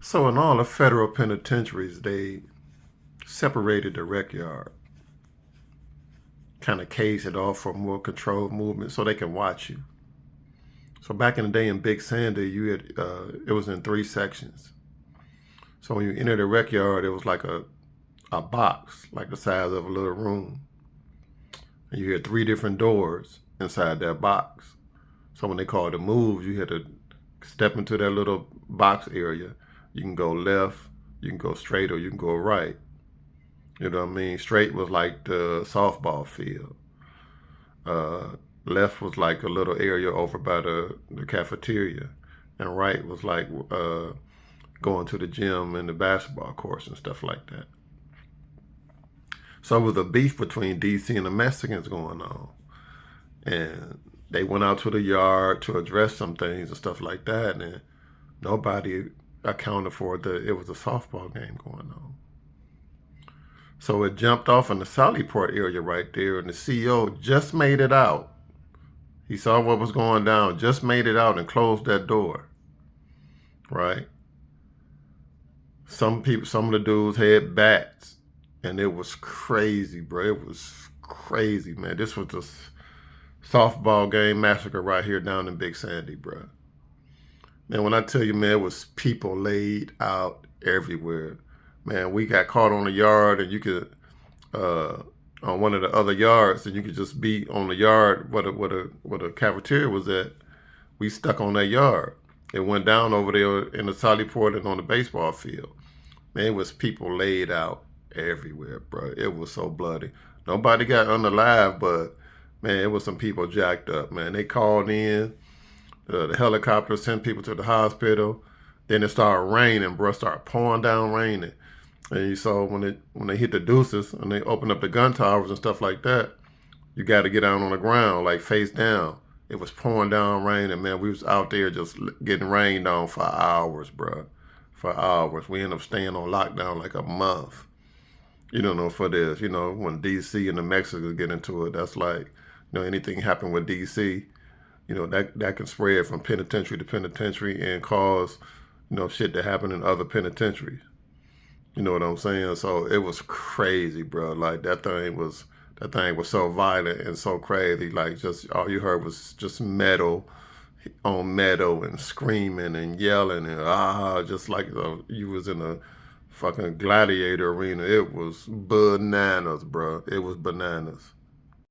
So in all the federal penitentiaries, they separated the rec yard, kind of caged it off for more controlled movement so they can watch you. So back in the day in Big Sandy, you had it was in three sections. So when you entered the rec yard, it was like a box, like the size of a little room. And you had three different doors inside that box. So when they called the move, you had to step into that little box area. You can go left, you can go straight, or you can go right. You know what I mean? Straight was like the softball field. Uh, Left was like a little area over by the cafeteria. And right was like going to the gym and the basketball courts and stuff like that. So it was a beef between DC and the Mexicans going on. And they went out to the yard to address some things and stuff like that. And nobody accounted for it was a softball game going on. So it jumped off in the Sallyport area right there, and the CEO just made it out. He saw what was going down, just made it out and closed that door. Right? Some of the dudes had bats, and it was crazy, bro. It was crazy, man. This was the softball game massacre right here down in Big Sandy, bro. Man, when I tell you, man, it was people laid out everywhere. Man, we got caught on the yard, and you could on one of the other yards, and you could just be on the yard where the cafeteria was at. We stuck on that yard. It went down over there in the Sallyport and on the baseball field. Man, it was people laid out everywhere, bro. It was so bloody. Nobody got unalive, but man, it was some people jacked up, man. They called in. The helicopter sent people to the hospital. Then it started raining, bro. It started pouring down raining. And you saw when they hit the deuces and they opened up the gun towers and stuff like that, you got to get down on the ground, like face down. It was pouring down rain, and man, we was out there just getting rained on for hours, bro. For hours. We ended up staying on lockdown like a month. You don't know for this. You know, when DC and the Mexicans get into it, that's like, anything happen with DC, that can spread from penitentiary to penitentiary and cause, shit to happen in other penitentiaries. You know what I'm saying? So it was crazy, bro. Like that thing was so violent and so crazy. Like just all you heard was just metal on metal and screaming and yelling and just like you was in a fucking gladiator arena. It was bananas, bro. It was bananas.